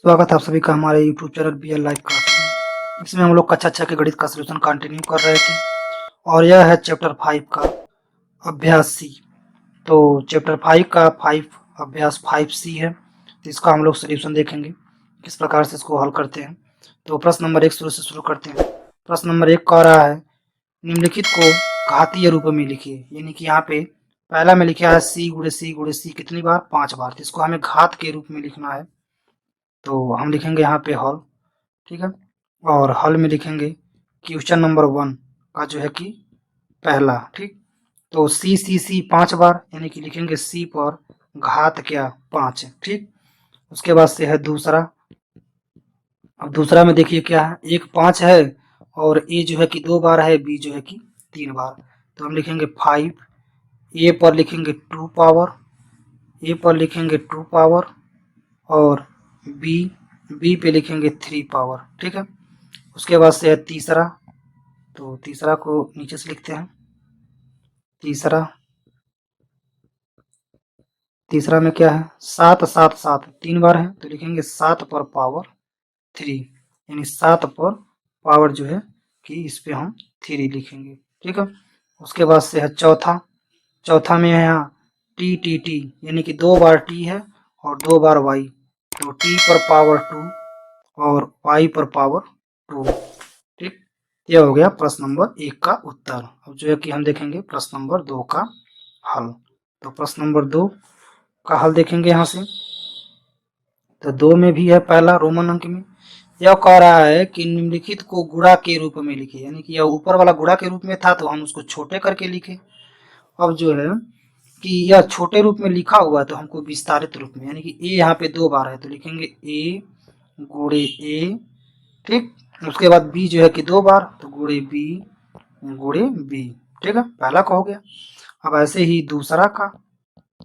स्वागत है आप सभी का हमारे YouTube channel BL live class में। इसमें हम लोग कक्षा 6 के गणित का सलूशन कंटिन्यू कर रहे थे और यह है चैप्टर 5 का अभ्यास सी। तो चैप्टर 5 का 5 अभ्यास 5C है। तो इसका हम लोग सलूशन देखेंगे किस प्रकार से इसको हल करते हैं। तो प्रश्न नंबर 1 शुरू से शुरू करते हैं। प्रश्न नंबर 1 कह रहा है निम्नलिखित को घातीय रूप में लिखिए, यानी कि यहाँ पे पहला में लिखा है सी गुणे सी गुणे सी कितनी बार, 5 बार। तो इसको हमें घात के रूप में लिखना है। तो हम लिखेंगे यहाँ पे हल, ठीक है। और हल में लिखेंगे क्वेश्चन नंबर 1 का जो है कि पहला, ठीक। तो सी सी सी 5 बार, यानी कि लिखेंगे सी पर घात क्या, 5, ठीक। उसके बाद से है दूसरा। अब दूसरा में देखिए क्या है, एक 5 है और ए जो है कि 2 बार है, बी जो है कि 3 बार। तो हम लिखेंगे 5, ए पर लिखेंगे 2 पावर, ए पर लिखेंगे 2 पावर और बी बी पे लिखेंगे 3 पावर, ठीक है। उसके बाद से है तीसरा। तो तीसरा को नीचे से लिखते हैं। तीसरा तीसरा में क्या है, 7 7 7 3 बार है, तो लिखेंगे 7 पर पावर 3, यानी 7 पर पावर जो है कि इस पे हम 3 लिखेंगे, ठीक है। उसके बाद से है चौथा। चौथा में है यहाँ टी टी टी, यानी कि 2 बार टी है और 2 बार वाई। तो टी पर पावर 2 और वाई पर पावर 2, ठीक। यह हो गया प्रश्न नंबर 1 का उत्तर। अब जो है कि हम देखेंगे प्रश्न नंबर 2 का हल। तो प्रश्न नंबर 2 का हल देखेंगे यहाँ से। तो 2 में भी है पहला रोमन अंक में, यह कह रहा है कि निम्नलिखित को गुणा के रूप में लिखे, यानी कि यह ऊपर वाला गुणा के रूप में था तो हम उसको छोटे करके लिखे। अब जो है कि यह छोटे रूप में लिखा हुआ है तो हमको विस्तारित रूप में, यानी कि ए यहाँ पे 2 बार है तो लिखेंगे ए गुणे ए, ठीक। उसके बाद बी जो है कि 2 बार तो गुणे बी, ठीक है। पहला का हो गया। अब ऐसे ही दूसरा का।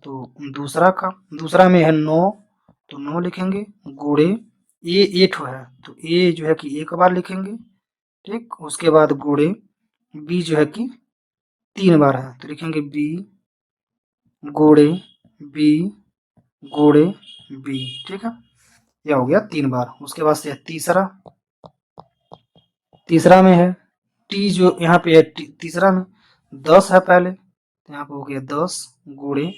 तो दूसरा में है 9, तो 9 लिखेंगे गुणे ए 8 है तो ए जो है कि 1 बार लिखेंगे, ठीक। उसके बाद गुणे बी जो है कि 3 बार है तो लिखेंगे बी गुणे बी गुणे बी, ठीक है। यह हो गया 3 बार। उसके बाद से तीसरा। तीसरा में है टी जो यहाँ पे है तीसरा में 10 है पहले, तो यहाँ पे हो गया 10 गुणे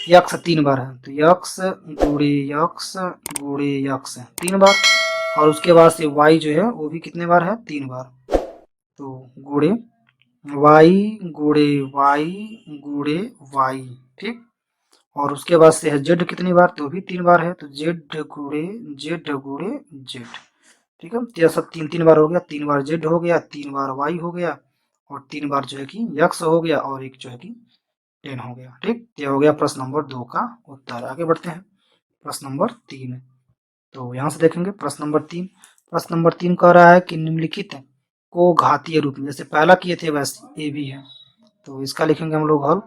यक्स 3 बार है तो यक्स गुणे यक्स 3 बार। और उसके बाद से वाई जो है वो भी कितने बार है, 3 बार। तो गुणे वाई गुणे वाई, ठीक। और उसके बाद से है जेड कितनी बार, तो भी 3 बार है तो जेड गुणे जेड, ठीक है। तो यह सब 3 बार हो गया। 3 बार जेड हो गया, 3 बार वाई हो गया और 3 बार जो है कि यक्स हो गया और एक जो है कि 10 हो गया, ठीक। ये हो गया प्रश्न नंबर 2 का उत्तर। आगे बढ़ते हैं प्रश्न नंबर 3। तो यहाँ से देखेंगे प्रश्न नंबर 3। प्रश्न नंबर 3 कह रहा है कि निम्नलिखित को घातीय रूप में, जैसे पहला किए थे वैसे ए भी है, तो इसका लिखेंगे हम लोग हल।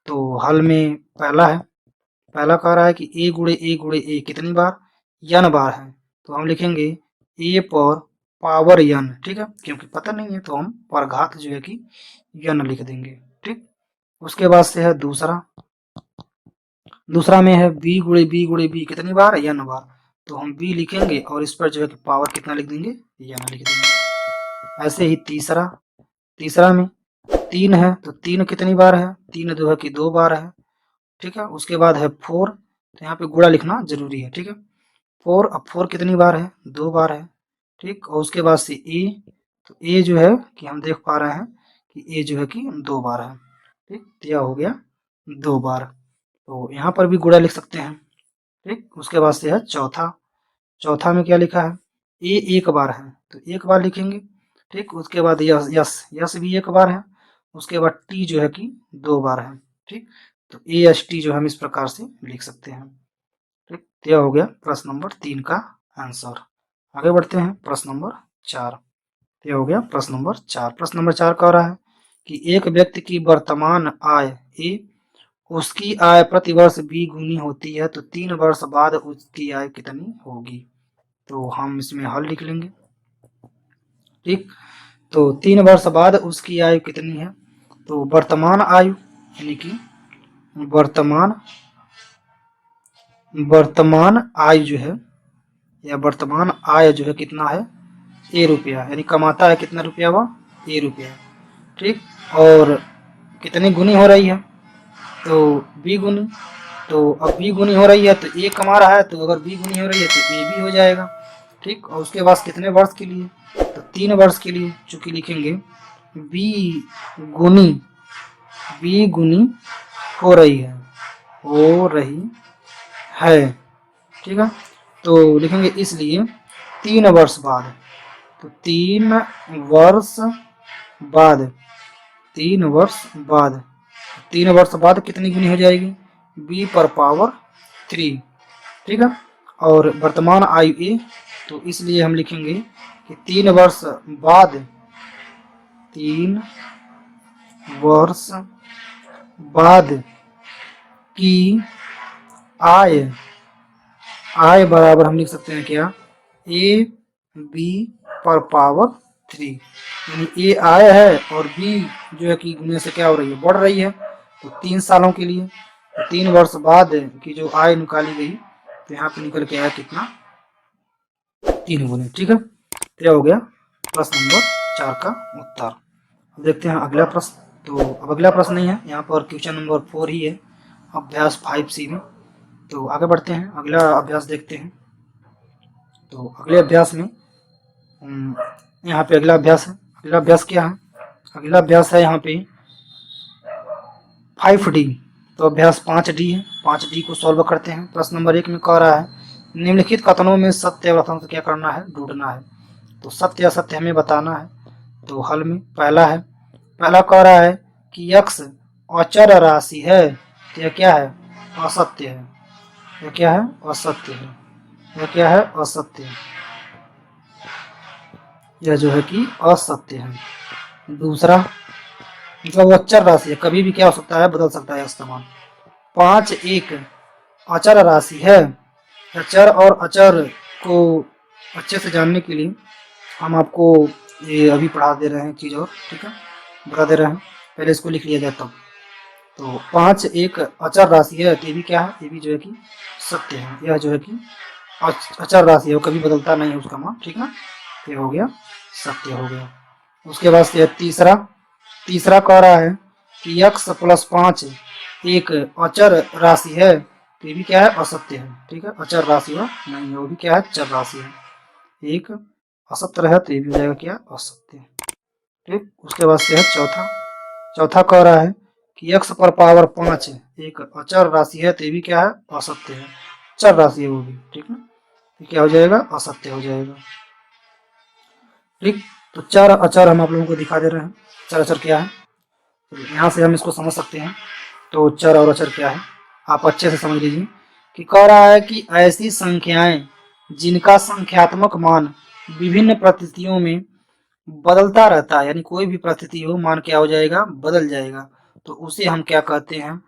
तो हल में पहला है, पहला कह रहा है कि ए गुणे ए कितनी बार, n बार है, तो हम लिखेंगे ए पर पावर n, ठीक है। क्योंकि पता नहीं है तो हम पर घात जो है कि n लिख देंगे, ठीक। उसके बाद से है दूसरा। दूसरा में है बी गुणे बी कितनी बार, n बार, तो हम b लिखेंगे और इस पर जो है कि पावर कितना लिख देंगे, n लिख देंगे। ऐसे ही तीसरा। तीसरा में 3 है तो 3 कितनी बार है, 3 जो है कि 2 बार है, ठीक है। उसके बाद है 4, तो यहाँ पे गुणा लिखना जरूरी है, ठीक है। 4, अब 4 कितनी बार है, 2 बार है, ठीक। और उसके बाद से ए, तो ए जो है कि हम देख पा रहे हैं कि ए जो है कि 2 बार है, ठीक। तो यह हो गया 2 बार। तो यहाँ पर भी गुणा लिख सकते हैं, ठीक। उसके बाद से है चौथा। चौथा में क्या लिखा है, ए 1 बार है तो 1 बार लिखेंगे, ठीक। उसके बाद यस यस यस भी 1 बार है। उसके बाद टी जो है कि 2 बार है, ठीक। तो ए एस टी जो हम इस प्रकार से लिख सकते हैं, ठीक। तो यह हो गया प्रश्न नंबर 3 का आंसर। आगे बढ़ते हैं प्रश्न नंबर 4। यह हो गया प्रश्न नंबर 4। प्रश्न नंबर 4 कह रहा है कि एक व्यक्ति की वर्तमान आय ए, उसकी आय प्रति वर्ष बी गुनी होती है तो 3 वर्ष बाद उसकी आय कितनी होगी। तो हम इसमें हल लिख लेंगे, ठीक। तो 3 वर्ष बाद उसकी आयु कितनी है, तो वर्तमान आयु, यानी कि वर्तमान वर्तमान आयु जो है या वर्तमान आय जो है कितना है, ए रुपया, यानी कमाता है कितना रुपया वह, ए रुपया। ठीक, और कितनी गुनी हो रही है, तो बी गुनी। तो अब बी गुनी हो रही है तो ए कमा रहा है, तो अगर बी गुनी हो रही है तो ए भी हो जाएगा। ठीक, और उसके बाद कितने वर्ष के लिए, तो 3 वर्ष के लिए, चूंकि लिखेंगे बी गुनी, बी गुनी हो रही है, हो रही है। ठीक है, तो लिखेंगे इसलिए 3 वर्ष बाद, तो 3 वर्ष बाद, 3 वर्ष बाद, 3 वर्ष बाद कितनी गुनी हो जाएगी, बी पर पावर 3। ठीक है, और वर्तमान आयु ए, तो इसलिए हम लिखेंगे कि 3 वर्ष बाद, 3 वर्ष बाद की आय, आय बराबर हम लिख सकते हैं क्या, ए बी पर पावर 3, यानी ए आय है और बी जो है कि गुने से क्या हो रही है, बढ़ रही है। तो 3 सालों के लिए, तो 3 वर्ष बाद की जो आय निकाली गई, तो यहाँ पे निकल के आया कितना, 3 गुने। ठीक है, तो यह हो गया प्रश्न नंबर 4 का उत्तर। अब देखते हैं अगला प्रश्न। तो अब अगला प्रश्न नहीं है, यहाँ पर क्वेश्चन नंबर 4 ही है, अभ्यास 5C में। तो आगे बढ़ते हैं, अगला अभ्यास देखते हैं। तो अगले अभ्यास में यहाँ पे अगला अभ्यास है। अगला अभ्यास क्या है, अगला अभ्यास है यहाँ पे 5D। तो अभ्यास 5D है, 5D को सॉल्व करते हैं। प्रश्न नंबर 1 में कह रहा है निम्नलिखित कथनों में सत्य और असत्य क्या करना है, ढूंढना है। तो सत्य असत्य हमें बताना है। तो हल में पहला है, पहला कह रहा है कि x अचर राशि है, तो यह क्या है, असत्य है। यह क्या है, असत्य है। यह क्या है, असत्य है। यह जो है कि असत्य है। दूसरा, मतलब अचर राशि है, कभी भी क्या हो सकता है, बदल सकता है इस्तेमाल। 5 एक अचर राशि है। चर और अचर को अच्छे से जानने के लिए हम आपको ये अभी पढ़ा दे रहे हैं चीज़, और ठीक है बता दे रहे हैं, पहले इसको लिख लिया जाए तब। तो 5 एक अचर राशि है, तो ये भी क्या है, ये भी जो है कि सत्य है। यह जो है कि अचर राशि है, वो कभी बदलता नहीं है उसका मान। ठीक है, ये हो गया, सत्य हो गया। उसके बाद से तीसरा, तीसरा कह रहा है कि x + 5 एक अचर राशि है, तो ये भी क्या है, असत्य है। ठीक है, अचर राशि वह नहीं है, वो भी क्या है, चर राशि है। एक असत्य है, तो ये भी हो जाएगा क्या, असत्य। ठीक, उसके बाद से है चौथा, चौथा कह रहा है कि x पर पावर 5 एक अचर राशि है, तो ये भी क्या है, असत्य है, चर राशि है वो भी। ठीक है, तो क्या हो जाएगा, असत्य हो जाएगा। ठीक, तो चर अचर हम आप लोगों को दिखा दे रहे हैं, चर अचर क्या है, तो यहाँ से हम इसको समझ सकते हैं। तो चर और अचर क्या है, आप अच्छे से समझ लीजिए कि कह रहा है कि ऐसी संख्याएं जिनका संख्यात्मक मान विभिन्न परिस्थितियों में बदलता रहता है, यानी कोई भी परिस्थिति हो, मान क्या हो जाएगा, बदल जाएगा, तो उसे हम क्या कहते हैं,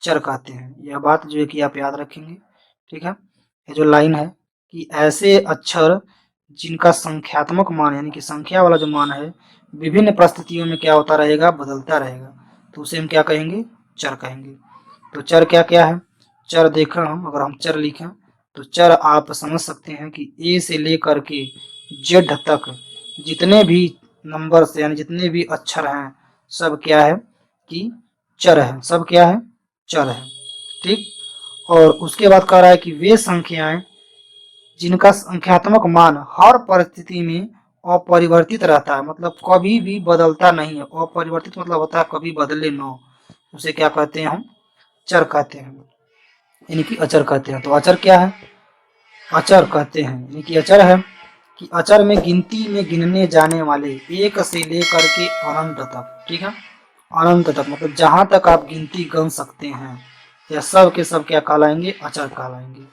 चर कहते हैं। यह बात जो है कि आप याद रखेंगे। ठीक है, ये जो लाइन है कि ऐसे अक्षर जिनका संख्यात्मक मान, यानी कि संख्या वाला जो मान है, विभिन्न परिस्थितियों में क्या होता रहेगा, बदलता रहेगा, तो उसे हम क्या कहेंगे, चर कहेंगे। तो चर क्या क्या है, चर देखा हम, अगर हम चर लिखें तो चर आप समझ सकते हैं कि ए से लेकर के जेड तक जितने भी नंबर से, यानी जितने भी अक्षर हैं, सब क्या है कि चर है, सब क्या है, चर है। ठीक, और उसके बाद कह रहा है कि वे संख्याएं जिनका संख्यात्मक मान हर परिस्थिति में अपरिवर्तित रहता है, मतलब कभी भी बदलता नहीं है। अपरिवर्तित मतलब होता है कभी बदले न, उसे क्या कहते हैं, हम चर कहते हैं, यानी कि अचर कहते हैं। तो अचर क्या है, अचर कहते हैं यानी कि अचर है कि अचर में गिनती में गिनने जाने वाले एक से लेकर के अनंत तक। ठीक है, अनंत तक मतलब जहां तक आप गिनती गिन सकते हैं, यह सब के सब क्या कहलाएंगे, अचर कहलाएंगे।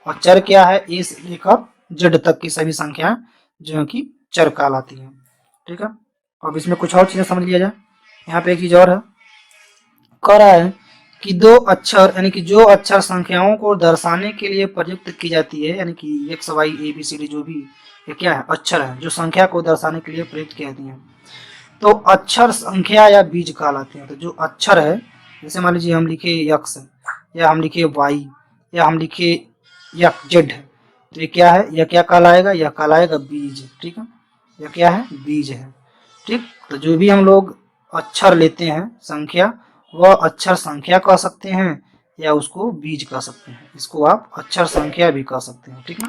और चर क्या है, ए से लेकर जेड तक की सभी संख्याएं जो है कि चर कहलाती हैं। ठीक है, अब इसमें कुछ और चीजें समझ लिया जाए। यहाँ पे एक चीज और है, कह रहा है कि दो अक्षर, यानी कि जो अक्षर संख्याओं को दर्शाने के लिए प्रयुक्त की जाती है, यानी कि X Y A B C D जो भी ये क्या है, अक्षर है, जो संख्या को दर्शाने के लिए प्रयुक्त की जाती है, तो अक्षर संख्या या बीज कहलाते हैं। तो जो अक्षर है, जैसे मान लीजिए हम लिखे यक्स, या हम लिखे वाई, या हम लिखे जेड, तो ये क्या है, यह क्या कहलाएगा, यह कहलाएगा बीज। ठीक है, यह क्या है, बीज है। ठीक, तो जो भी हम लोग अक्षर लेते हैं संख्या, वह अक्षर संख्या कह सकते हैं या उसको बीज कह सकते हैं। इसको आप अक्षर संख्या भी कह सकते हैं। ठीक ना,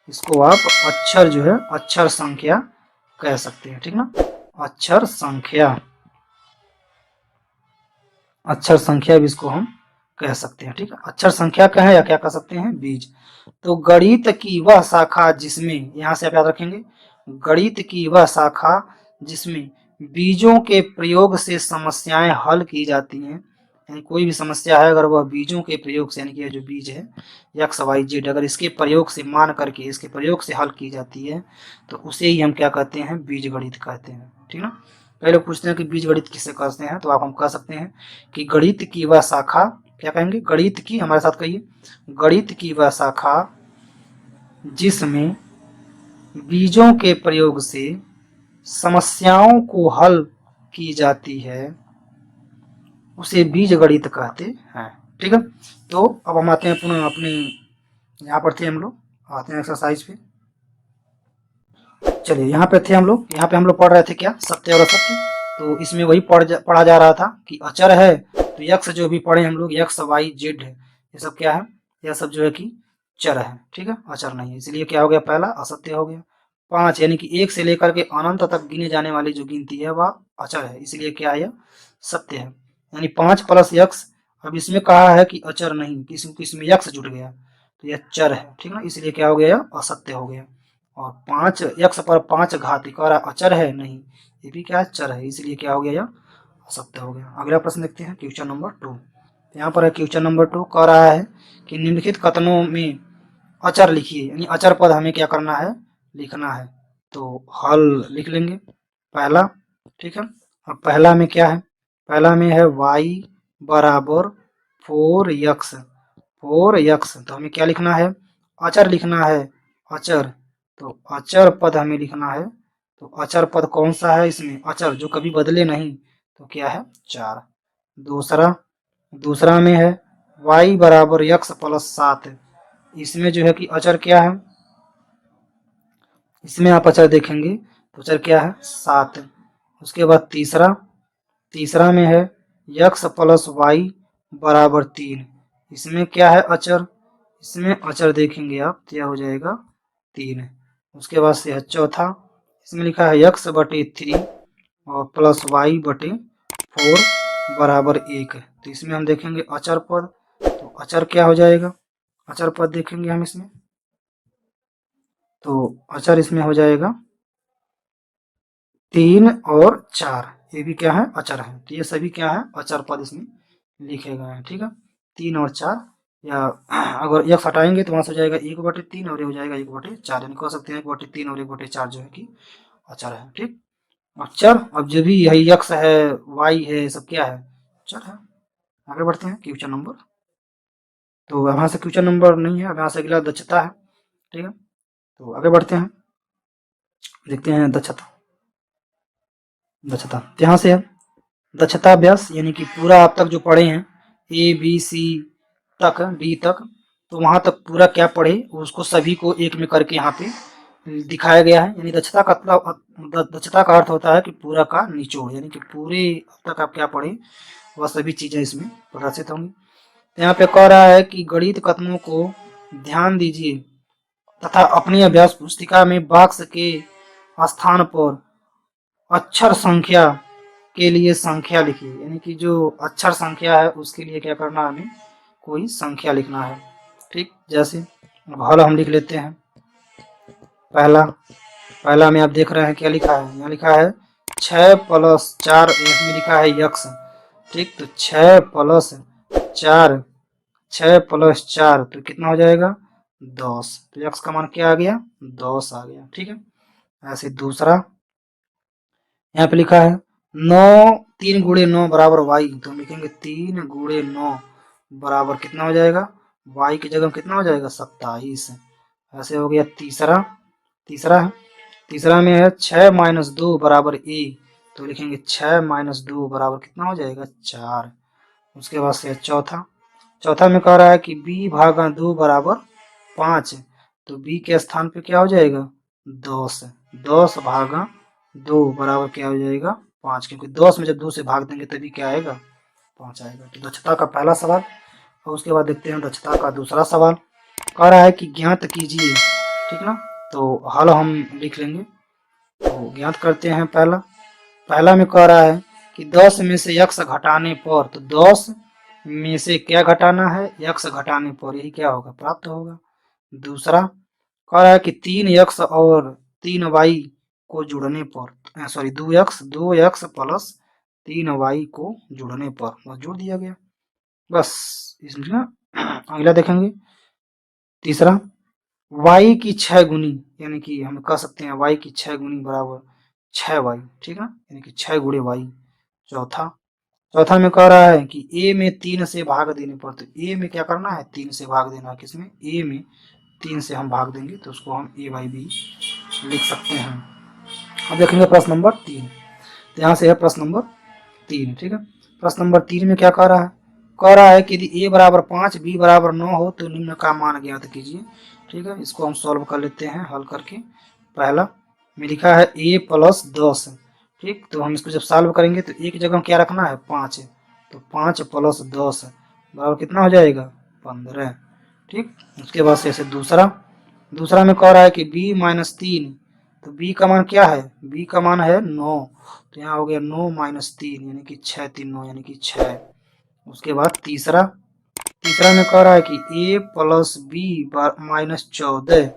इसको आप अक्षर जो है अक्षर संख्या कह सकते हैं। ठीक ना, अक्षर संख्या, अक्षर संख्या भी इसको हम कह सकते हैं। ठीक है, अक्षर संख्या कहें या क्या कह सकते हैं, बीज। तो गणित की वह शाखा जिसमें, यहां से आप याद रखेंगे, गणित की वह शाखा जिसमें बीजों के प्रयोग से समस्याएं हल की जाती हैं, यानी कोई भी समस्या है अगर वह बीजों के प्रयोग से, यानी कि जो बीज है एक्स वाई जेड, अगर इसके प्रयोग से मान करके इसके प्रयोग से हल की जाती है तो उसे ही हम क्या कहते हैं, बीज गणित कहते हैं। ठीक ना, कई लोग पूछते हैं कि बीज गणित किसे कहते हैं, तो आप हम कह सकते हैं कि गणित की वह शाखा, क्या कहेंगे, गणित की, हमारे साथ कहिए, गणित की वह शाखा जिसमें बीजों के प्रयोग से समस्याओं को हल की जाती है उसे बीज गणित कहते हैं। ठीक है, तो अब हम आते हैं पुनः अपने, यहाँ पर थे हम लोग, आते हैं एक्सरसाइज पे। चलिए यहाँ पे थे हम लोग, यहाँ पे हम लोग पढ़ रहे थे क्या, सत्य और असत्य। तो इसमें वही पढ़ा जा रहा था कि अचर है, तो यक्स जो भी पढ़े हम लोग, एक्स वाई जेड है, ये सब क्या है, यह सब जो है कि चर है। ठीक है, अचर नहीं है, इसलिए क्या हो गया, पहला असत्य हो गया। 5 यानी कि 1 से लेकर के अनंत तक गिने जाने वाली जो गिनती है वह अचर है, इसलिए क्या है, सत्य है। यानी 5 प्लस यक्स, अब इसमें कहा है कि अचर नहीं, इसमें यक्स जुड़ गया तो यह चर है। ठीक ना, इसलिए क्या हो गया, असत्य हो गया। और 5 यक्स पर 5 घात का अचर है नहीं, ये भी क्या है, चर है, इसलिए क्या हो गया, यह असत्य हो गया। अगला प्रश्न देखते हैं, क्वेश्चन नंबर 2। यहाँ पर है क्वेश्चन नंबर 2, कह रहा है कि निम्नलिखित कथनों में अचर लिखिए, यानी अचर पद हमें क्या करना है, लिखना है। तो हल लिख लेंगे पहला। ठीक है, अब पहला में क्या है, पहला में है y बराबर 4x, 4x, तो हमें क्या लिखना है, अचर लिखना है, अचर। तो अचर पद हमें लिखना है, तो अचर पद कौन सा है इसमें, अचर जो कभी बदले नहीं, तो क्या है, 4। दूसरा, दूसरा में है y बराबर x प्लस 7, इसमें जो है कि अचर क्या है, इसमें आप अचर देखेंगे तो अचर क्या है, 7। उसके बाद तीसरा, तीसरा में है x प्लस वाई बराबर 3, इसमें क्या है अचर, इसमें अचर देखेंगे आप तो यह हो जाएगा 3। उसके बाद से है चौथा, इसमें लिखा है x बटे 3 और प्लस वाई बटे 4 बराबर 1, तो इसमें हम देखेंगे अचर पद, तो अचर क्या हो जाएगा, अचर पद देखेंगे हम इसमें, तो अचर इसमें हो जाएगा 3 और 4, ये भी क्या है, अचर है। तो ये सभी क्या है, अचर पद इसमें लिखे गए हैं। ठीक है, 3 और 4, या अगर एक हटाएंगे तो वहां से हो जाएगा 1/3 और ये हो जाएगा 1/4, यानी कह सकते हैं 1/3 और 1/4 जो है कि अचर है। ठीक, अचर, अब जो भी यही यक्स है, वाई है, सब क्या है, अचर है। आगे बढ़ते हैं क्वेश्चन नंबर, तो यहाँ से क्वेश्चन नंबर नहीं है, अब यहाँ से अगला दक्षता है। ठीक है, तो आगे बढ़ते हैं, देखते हैं दक्षता, दक्षता यहाँ से है दक्षता अभ्यास, यानी कि पूरा आप तक जो पढ़े हैं ABC तक, D तक, तो वहां तक पूरा क्या पढ़े उसको सभी को एक में करके यहाँ पे दिखाया गया है। यानी दक्षता का दक्षता का अर्थ होता है कि पूरा का निचोड़, यानी कि पूरे अब तक आप क्या पढ़े वह सभी चीजें इसमें प्रदर्शित होंगी। तो यहाँ पे कह रहा है कि गणित कथनों को ध्यान दीजिए तथा अपनी अभ्यास पुस्तिका में बॉक्स के स्थान पर अक्षर संख्या के लिए संख्या लिखिए, यानी कि जो अक्षर संख्या है उसके लिए क्या करना है, हमें कोई संख्या लिखना है। ठीक, जैसे अब हल हम लिख लेते हैं। पहला, पहला में आप देख रहे हैं क्या लिखा है, यहाँ लिखा है 6 प्लस 4, इसमें लिखा है यक्स। ठीक, तो 6 प्लस 4, 6 प्लस 4 तो कितना हो जाएगा, 10, तो यक्स का मान क्या आ गया, 10 आ गया। ठीक है, ऐसे दूसरा, यहाँ पे लिखा है 9, 3 गुणे 9 बराबर वाई, तो हम लिखेंगे 3 गुणे 9 बराबर कितना हो जाएगा, वाई की जगह कितना हो जाएगा, 27। ऐसे हो गया तीसरा, तीसरा है, तीसरा में है 6 माइनस 2 बराबर ए, तो लिखेंगे 6 माइनस 2 बराबर कितना हो जाएगा, 4। उसके बाद से चौथा, चौथा में कह रहा है कि b भागा 2 बराबर 5, तो बी के स्थान पे क्या हो जाएगा 10, 10 भागा 2 बराबर क्या हो जाएगा 5, क्योंकि 10 में जब 2 से भाग देंगे तभी क्या आएगा 5 आएगा। तो दक्षता का पहला सवाल। और उसके बाद देखते हैं दक्षता का दूसरा सवाल। कह रहा है कि ज्ञात कीजिए, ठीक ना। तो हल हम लिख लेंगे। तो ज्ञात करते हैं पहला। पहला में कह रहा है कि 10 में से x घटाने पर, तो 10 में से क्या घटाना है x घटाने पर, यही क्या होगा प्राप्त होगा। दूसरा कह रहा है कि 3x और 3y को जुड़ने पर, सॉरी 2x प्लस 3y को जुड़ने पर, बस जोड़ दिया गया बस। इसमें अगला देखेंगे तीसरा, y की 6 गुनी, यानी कि हम कह सकते हैं y की 6 गुनी बराबर 6y, ठीक है, यानी कि 6 गुणे y। चौथा चौथा में कह रहा है कि a में 3 से भाग देने पर, तो a में क्या करना है 3 से भाग देना है, किसमें a में 3 से हम भाग देंगे तो उसको हम a बाई बी लिख सकते हैं। अब देखेंगे प्रश्न नंबर 3। तो यहाँ से है प्रश्न नंबर 3, ठीक है। प्रश्न नंबर 3 में क्या कह रहा है, कह रहा है कि यदि a बराबर 5 b बराबर 9 हो तो निम्न का मान ज्ञात कीजिए, ठीक है। इसको हम सॉल्व कर लेते हैं हल करके। पहला में लिखा है a प्लस 10, ठीक। तो हम इसको जब सॉल्व करेंगे तो एक जगह क्या रखना है 5, तो 5 प्लस 10 बराबर कितना हो जाएगा 15, ठीक। उसके बाद से ऐसे दूसरा में कह रहा है कि b माइनस 3, तो b का मान क्या है b का मान है 9, तो यहाँ हो गया 9 माइनस 3 यानी कि 6 3 9 यानी कि 6। उसके बाद तीसरा में कह रहा है कि a प्लस बी माइनस 14,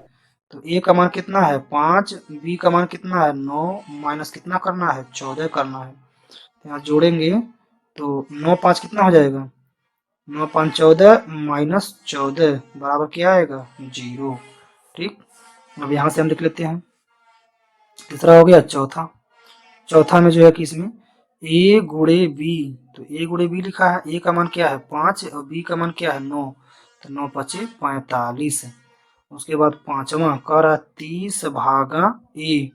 तो a का मान कितना है 5, b का मान कितना है 9, माइनस कितना करना है 14 करना है। यहाँ जोड़ेंगे तो 9 5 कितना हो जाएगा 9 5 14 माइनस 14 बराबर क्या आएगा 0, ठीक। अब यहाँ से हम लिख लेते हैं। तीसरा हो गया चौथा में जो है कि इसमें a गुणे बी, तो a गुणे बी लिखा है, a का मान क्या है 5 और b का मान क्या है 9, तो 9 5 45। उसके बाद पांचवा कह रहा 30 भागा a,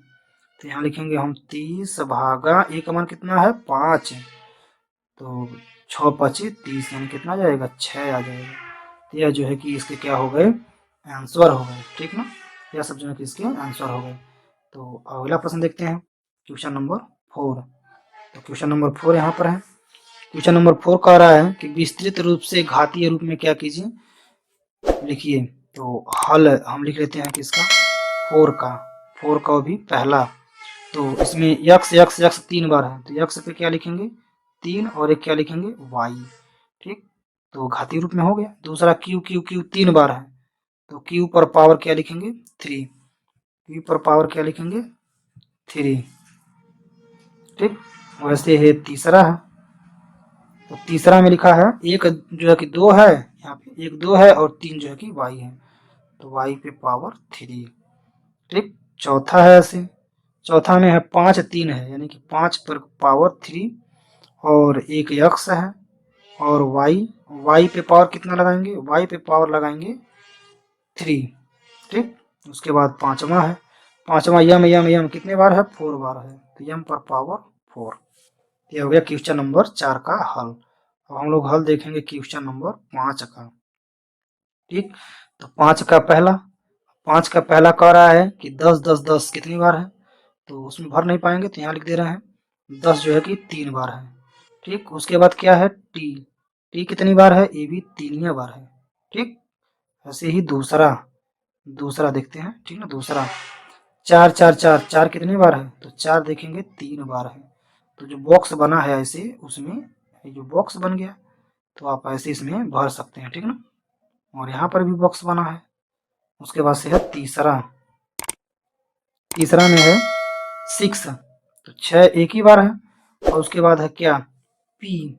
तो यहाँ लिखेंगे हम 30 भागा a का मान कितना है 5, तो 6 5 30 यानी कितना आ जाएगा 6 आ जाएगा। तो यह जो है कि इसके क्या हो गए आंसर हो गए, ठीक ना। यह सब जो है कि इसके आंसर हो गए। तो अगला प्रश्न देखते हैं क्वेश्चन नंबर 4। तो क्वेश्चन नंबर 4 यहाँ पर है। क्वेश्चन नंबर 4 कह रहा है कि विस्तृत रूप से घातीय रूप में क्या कीजिए लिखिए। तो हल हम लिख लेते हैं कि इसका 4 का भी पहला, तो इसमें यक्स 3 बार है, तो यक्स पे क्या लिखेंगे 3 और एक क्या लिखेंगे y, ठीक। तो घातीय रूप में हो गया। दूसरा क्यू 3 बार है, तो क्यू पर पावर क्या लिखेंगे 3, क्यू पर पावर क्या लिखेंगे 3, ठीक। वैसे है तीसरा है, तो तीसरा में लिखा है एक जो है कि 2 है, यहाँ पे 1 2 है और 3 जो है कि y है, तो y पे पावर 3, ठीक। चौथा है ऐसे, चौथा में है 5 3 है, यानी कि 5 पर पावर 3 और एक यक्स है और y पे पावर कितना लगाएंगे y पे पावर लगाएंगे 3, ठीक। उसके बाद पांचवा यम कितने बार है 4 बार है, तो यम पर पावर 4। ये हो गया क्वेश्चन नंबर 4 का हल। अब हम लोग हल देखेंगे क्वेश्चन नंबर 5 का, ठीक। तो 5 का पहला कह रहा है कि 10 10 10 कितनी बार है, तो उसमें भर नहीं पाएंगे तो यहाँ लिख दे रहे हैं 10 जो है कि 3 बार है, ठीक। उसके बाद क्या है टी कितनी बार है, ये भी 3 बार है, ठीक। ऐसे ही दूसरा देखते हैं, ठीक ना। दूसरा 4 4 4 4 कितनी बार है, तो 4 देखेंगे 3 बार है। तो जो बॉक्स बना है ऐसे उसमें ये जो बॉक्स बन गया, तो आप ऐसे इसमें भर सकते हैं, ठीक ना। और यहाँ पर भी बॉक्स बना है। उसके बाद से है तीसरा में है 6, तो 6 एक ही बार है। और उसके बाद है क्या पी,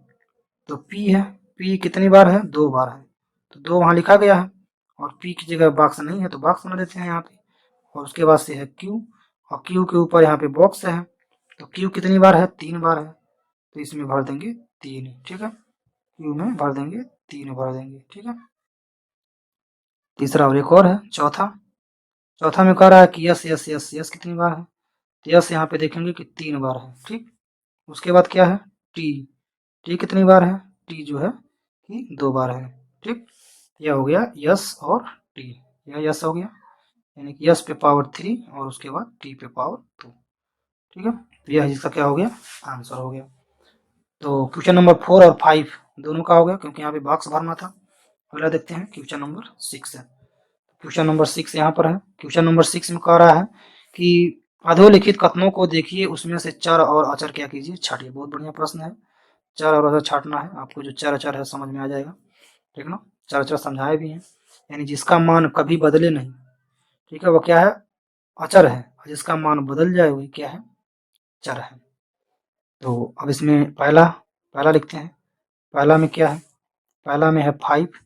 तो पी है, पी कितनी बार है 2 बार है, तो 2 वहाँ लिखा गया है और पी की जगह बॉक्स नहीं है तो बॉक्स बना देते हैं यहाँ पे। और उसके बाद से है क्यू, और क्यू के ऊपर यहाँ पे बॉक्स है, तो क्यू कितनी बार है 3 बार है, तो इसमें भर देंगे 3, ठीक है। क्यू में भर देंगे 3 भर देंगे, ठीक है। तीसरा और एक और है चौथा में कह रहा है कि यस कितनी बार है, तो यस यहाँ पे देखेंगे कि 3 बार है, ठीक। उसके बाद क्या है टी कितनी बार है, टी जो है कि 2 बार है, ठीक। यह हो गया यस और टी, यह यस हो गया। यानी कि s पे पावर 3 और उसके बाद t पे पावर 2। ठीक है, तो यह इसका क्या हो गया, आंसर हो गया। तो क्वेश्चन नंबर 4 और 5 दोनों का हो गया, क्योंकि यहाँ पे बॉक्स भरना था। अगला देखते हैं, क्वेश्चन नंबर 6 है। क्वेश्चन नंबर 6 यहाँ पर है। क्वेश्चन नंबर 6 में कह रहा है कि अधोलिखित कथनों को देखिए, उसमें से चर और अचर क्या कीजिए, छाटिए। बहुत बढ़िया प्रश्न है। चर और अचर छाटना है आपको, जो चर अचर है समझ में आ जाएगा। ठीक ना, चर अचर समझाए भी हैं। यानी जिसका मान कभी बदले नहीं, ठीक है, वो क्या है, अचर है। और जिसका मान बदल जाए वही क्या है, चर है। तो अब इसमें पहला पहला लिखते हैं। पहला में क्या है, पहला में है 5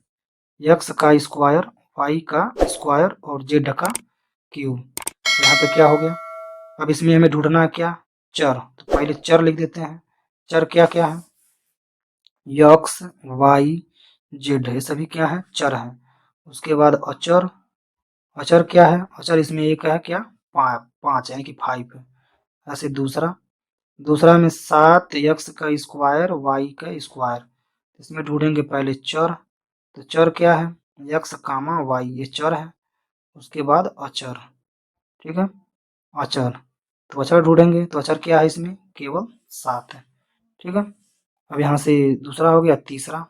एक्स का स्क्वायर, वाई का स्क्वायर और जेड का क्यूब। यहाँ पे क्या हो गया, अब इसमें हमें ढूंढना है क्या, चर। तो पहले चर लिख देते हैं। चर क्या क्या है, एक्स वाई जेड, ये सभी क्या है, चर है। उसके बाद अचर, अचर क्या है, अचर इसमें एक है क्या, पाँच यानी कि 5 है। ऐसे दूसरा, दूसरा में 7 एक्स का स्क्वायर वाई का स्क्वायर। इसमें ढूंढेंगे पहले चर। तो चर क्या है, एक्स कामा वाई, ये चर है। उसके बाद अचर, ठीक है, अचर। तो अचर ढूंढेंगे, तो अचर क्या है इसमें, केवल 7 है। ठीक है, अब यहाँ से दूसरा हो गया। तीसरा,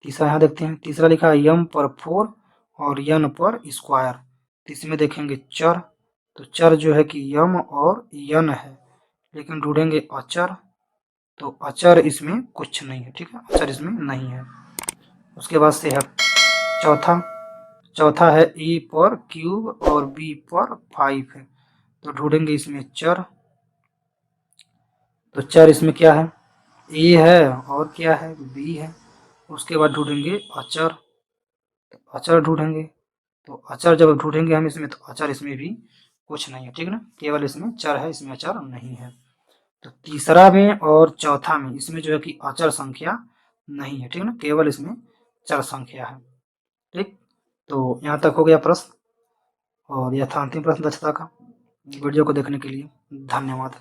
तीसरा यहाँ देखते हैं। तीसरा लिखा है यम पर 4 और यन पर स्क्वायर। तो इसमें देखेंगे चर। तो चर जो है कि यम और यन है, लेकिन ढूंढेंगे अचर। तो अचर इसमें कुछ नहीं है। ठीक है, अचर इसमें नहीं है। उसके बाद से है चौथा, चौथा है ए पर क्यूब और बी पर 5 है। तो ढूंढेंगे इसमें चर। तो चर इसमें क्या है, ए है और क्या है, बी है। उसके बाद ढूंढेंगे अचर। तो अचर ढूंढेंगे, तो अचर जब ढूंढेंगे हम इसमें, तो अचर इसमें भी कुछ नहीं है। ठीक ना, केवल इसमें चर है, इसमें अचर नहीं है। तो तीसरा में और चौथा में इसमें जो है कि अचर संख्या नहीं है। ठीक ना, केवल इसमें चर संख्या है। ठीक, तो यहाँ तक हो गया प्रश्न, और यह था अंतिम प्रश्न दक्षता का। वीडियो को देखने के लिए धन्यवाद।